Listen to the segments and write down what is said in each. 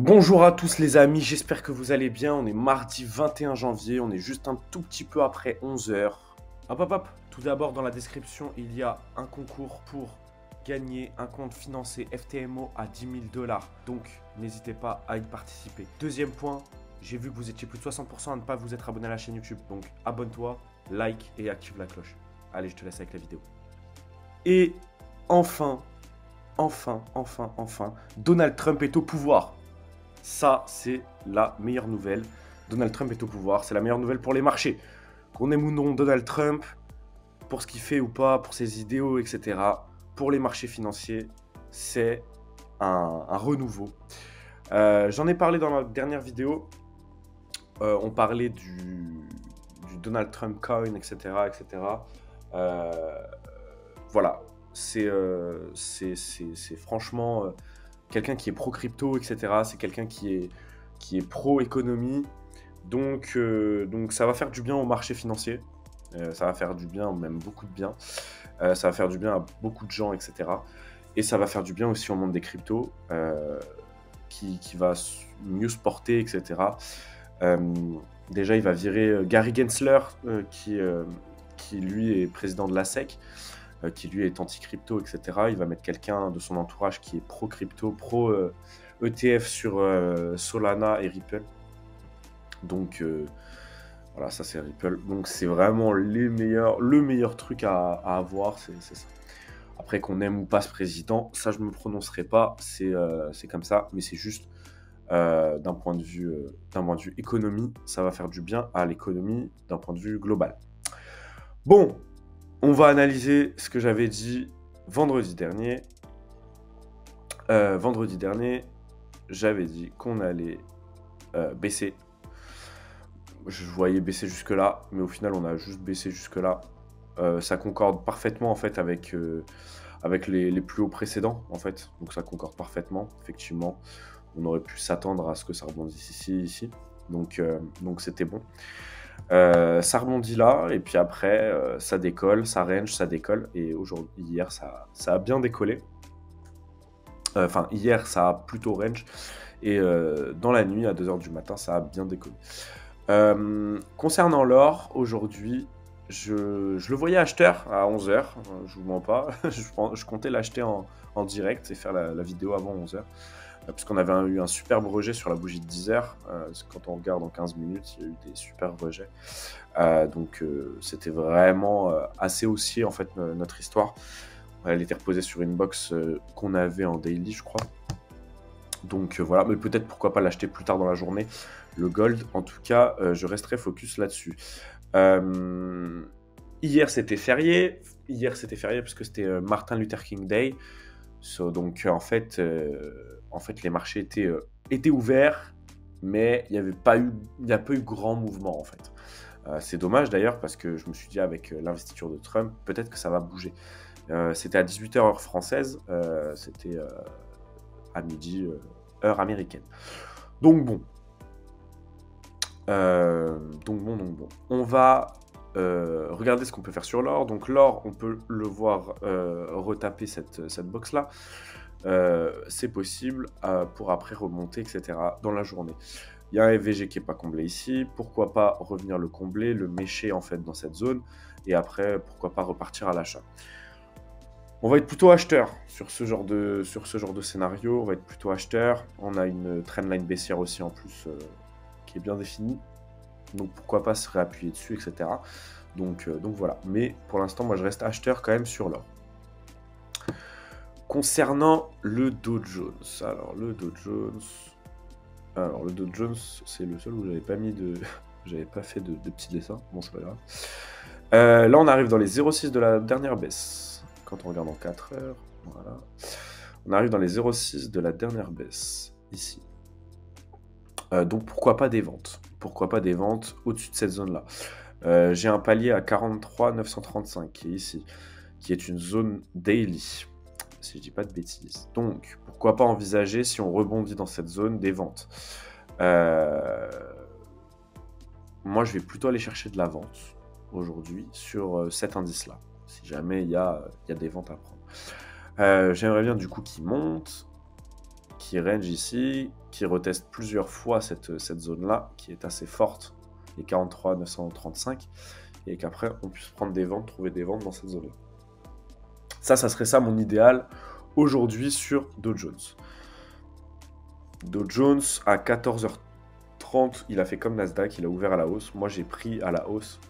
Bonjour à tous les amis, j'espère que vous allez bien. On est mardi 21 janvier, on est juste un tout petit peu après 11 heures. Hop hop hop, tout d'abord dans la description il y a un concours pour gagner un compte financé FTMO à 10 000 $. Donc n'hésitez pas à y participer. Deuxième point, j'ai vu que vous étiez plus de 60% à ne pas vous être abonné à la chaîne YouTube. Donc abonne-toi, like et active la cloche. Allez, je te laisse avec la vidéo. Et enfin, Donald Trump est au pouvoir. Ça, c'est la meilleure nouvelle. Donald Trump est au pouvoir. C'est la meilleure nouvelle pour les marchés. Qu'on aime ou non Donald Trump, pour ce qu'il fait ou pas, pour ses idéaux, etc. Pour les marchés financiers, c'est un renouveau. J'en ai parlé dans la dernière vidéo. On parlait du Donald Trump coin, etc. Voilà. C'est franchement quelqu'un qui est pro-crypto, etc. C'est quelqu'un qui est pro-économie. Donc ça va faire du bien au marché financier. Ça va faire du bien, même beaucoup de bien. Ça va faire du bien à beaucoup de gens, etc. Et ça va faire du bien aussi au monde des cryptos, qui va mieux se porter, etc. Déjà, il va virer Gary Gensler, qui lui est président de la SEC, qui lui est anti-crypto, etc. Il va mettre quelqu'un de son entourage qui est pro-crypto, pro-ETF sur Solana et Ripple. Donc voilà, ça c'est Ripple. Donc c'est vraiment le meilleur truc à avoir, c'est ça. Après qu'on aime ou pas ce président, ça je ne me prononcerai pas, c'est comme ça, mais c'est juste d'un point de vue économie, ça va faire du bien à l'économie d'un point de vue global. Bon, on va analyser ce que j'avais dit vendredi dernier. Vendredi dernier, j'avais dit qu'on allait baisser. Je voyais baisser jusque-là, mais au final, on a juste baissé jusque-là. Ça concorde parfaitement, en fait, avec les plus hauts précédents, en fait. Donc, ça concorde parfaitement, effectivement. On aurait pu s'attendre à ce que ça rebondisse ici. Donc, c'était bon. Ça rebondit là, et puis après, ça décolle, ça range, ça décolle. Et hier, ça a bien décollé. Enfin, hier, ça a plutôt range. Et dans la nuit, à 2h du matin, ça a bien décollé. Concernant l'or, aujourd'hui, je le voyais acheteur à 11h, je vous mens pas, je comptais l'acheter en direct et faire la vidéo avant 11h, puisqu'on avait eu un superbe rejet sur la bougie de 10h, quand on regarde en 15 minutes, il y a eu des superbes rejets, donc c'était vraiment assez haussier en fait notre histoire. Elle était reposée sur une box qu'on avait en daily, je crois. Donc voilà, mais peut-être pourquoi pas l'acheter plus tard dans la journée, le gold. En tout cas, je resterai focus là-dessus. Hier, c'était férié. Parce que c'était Martin Luther King Day. Donc en fait, les marchés étaient ouverts, mais il n'y a pas eu grand mouvement en fait. C'est dommage d'ailleurs parce que je me suis dit avec l'investiture de Trump, peut-être que ça va bouger. C'était à 18h heure française, c'était à midi, heure américaine. Donc bon. On va regarder ce qu'on peut faire sur l'or. Donc l'or, on peut le voir retaper cette box-là. C'est possible pour après remonter, etc. dans la journée. Il y a un FVG qui n'est pas comblé ici. Pourquoi pas revenir le combler, le mécher en fait dans cette zone. Et après, pourquoi pas repartir à l'achat. On va être plutôt acheteur sur ce genre de scénario. On va être plutôt acheteur. On a une trendline baissière aussi en plus qui est bien définie. Donc pourquoi pas se réappuyer dessus, etc. Donc voilà. Mais pour l'instant, moi je reste acheteur quand même sur l'or. Concernant le Dow Jones. Alors le Dow Jones, c'est le seul où j'avais pas mis j'avais pas fait de petits dessins. Bon, c'est pas grave. Là, on arrive dans les 0,6 de la dernière baisse. Quand on regarde en 4 heures, voilà. On arrive dans les 0,6 de la dernière baisse, ici. Donc pourquoi pas des ventes? Pourquoi pas des ventes au-dessus de cette zone-là? J'ai un palier à 43 935 qui est ici, qui est une zone daily, si je dis pas de bêtises. Donc pourquoi pas envisager, si on rebondit dans cette zone, des ventes. Moi, je vais plutôt aller chercher de la vente aujourd'hui sur cet indice-là, si jamais il y a des ventes à prendre. J'aimerais bien du coup qu'il monte, qui range ici, qui reteste plusieurs fois cette zone-là, qui est assez forte, les 43 935, et qu'après on puisse prendre des ventes, trouver des ventes dans cette zone-là. Ça serait ça mon idéal aujourd'hui sur Dow Jones. Dow Jones à 14h30, il a fait comme Nasdaq, il a ouvert à la hausse. Moi j'ai pris à la hausse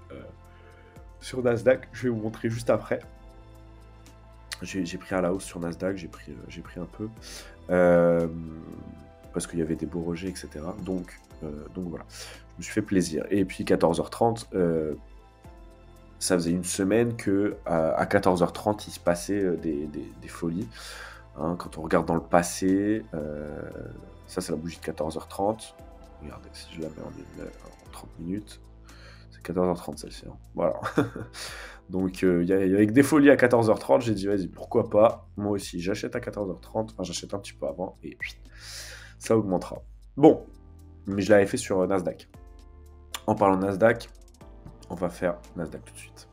sur Nasdaq, je vais vous montrer juste après. J'ai pris à la hausse sur Nasdaq, j'ai pris un peu, parce qu'il y avait des beaux rejets, etc. Donc voilà, je me suis fait plaisir. Et puis 14h30, ça faisait une semaine que à 14h30, il se passait des folies. Hein, quand on regarde dans le passé, ça c'est la bougie de 14h30. Regardez, si je la mets en 30 minutes, c'est 14h30 celle-ci. Hein. Voilà. Donc, avec des folies à 14h30, j'ai dit, vas-y, pourquoi pas. Moi aussi, j'achète à 14h30. Enfin, j'achète un petit peu avant et ça augmentera. Bon, mais je l'avais fait sur Nasdaq. En parlant de Nasdaq, on va faire Nasdaq tout de suite.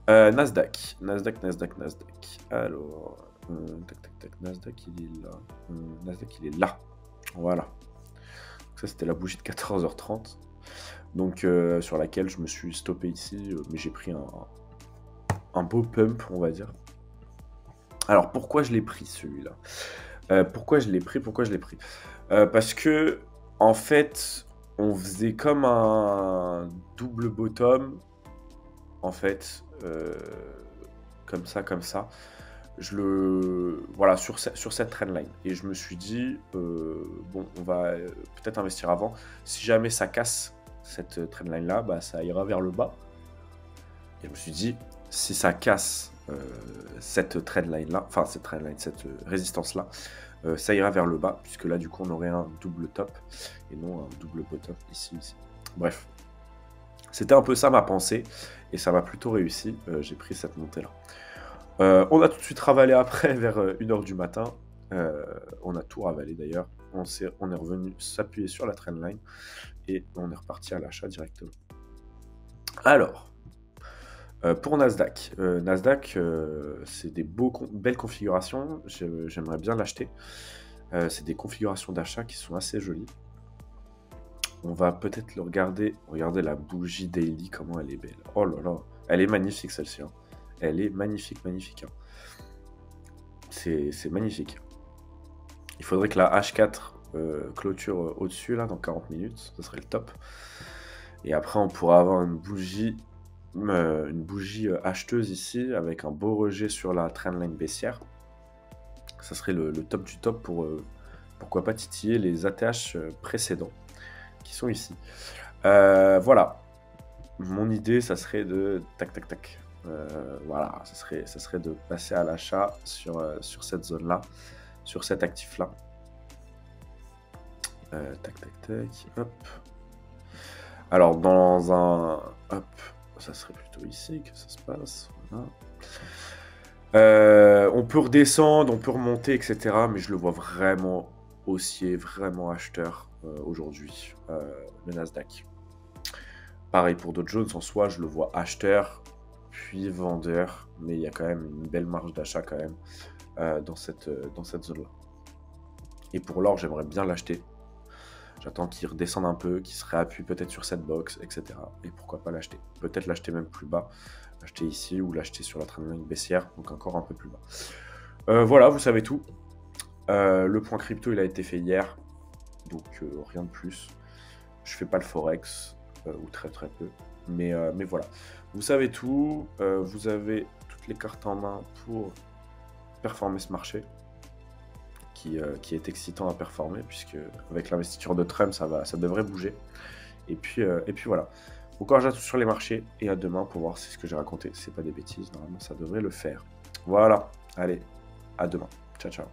Nasdaq. Alors, Nasdaq, il est là. Nasdaq, il est là. Voilà. Donc ça, c'était la bougie de 14h30. Donc, sur laquelle je me suis stoppé ici, mais j'ai pris un beau pump, on va dire. Alors, pourquoi je l'ai pris, celui-là? Pourquoi je l'ai pris? Parce que, en fait, on faisait comme un double bottom, en fait, comme ça. Voilà, sur cette trendline. Et je me suis dit, bon, on va peut-être investir avant. Si jamais ça casse cette trendline là, bah, ça ira vers le bas. Et je me suis dit, si ça casse cette trendline là, enfin cette résistance là, ça ira vers le bas, puisque là du coup on aurait un double top et non un double bottom ici. Bref, c'était un peu ça ma pensée et ça m'a plutôt réussi. J'ai pris cette montée là. On a tout de suite ravalé après vers 1h du matin. On a tout ravalé d'ailleurs. On est revenu s'appuyer sur la trendline et on est reparti à l'achat directement. Alors, pour Nasdaq, c'est des belles configurations. J'aimerais bien l'acheter. C'est des configurations d'achat qui sont assez jolies. On va peut-être le regarder. Regardez la bougie daily, comment elle est belle. Oh là là, elle est magnifique celle-ci. Hein. Elle est magnifique. Hein. C'est magnifique. Il faudrait que la H4 clôture au-dessus, là, dans 40 minutes. Ce serait le top. Et après, on pourra avoir une bougie acheteuse ici, avec un beau rejet sur la trendline baissière. Ça serait le top du top pour, pourquoi pas, titiller les ATH précédents, qui sont ici. Voilà. Mon idée, ça serait de... Tac. Voilà, ça serait de passer à l'achat sur cette zone-là, sur cet actif-là. Tac, hop. Alors, dans un... Hop, ça serait plutôt ici que ça se passe. Voilà. On peut redescendre, on peut remonter, etc. Mais je le vois vraiment haussier, vraiment acheteur aujourd'hui, le Nasdaq. Pareil pour Dow Jones, en soi, je le vois acheteur, puis vendeur, mais il y a quand même une belle marge d'achat quand même dans cette zone-là. Et pour l'or, j'aimerais bien l'acheter. J'attends qu'il redescende un peu, qu'il se réappuie peut-être sur cette box, etc. Et pourquoi pas l'acheter. Peut-être l'acheter même plus bas, l'acheter ici ou l'acheter sur la trendline baissière, donc encore un peu plus bas. Voilà, vous savez tout. Le point crypto, il a été fait hier, donc rien de plus. Je fais pas le forex, ou très peu, mais voilà. Vous savez tout, vous avez toutes les cartes en main pour performer ce marché, qui est excitant à performer, puisque avec l'investiture de Trump, ça devrait bouger. Et puis voilà. Bon courage à tous sur les marchés, et à demain pour voir si ce que j'ai raconté, c'est pas des bêtises. Normalement, ça devrait le faire. Voilà, allez, à demain. Ciao.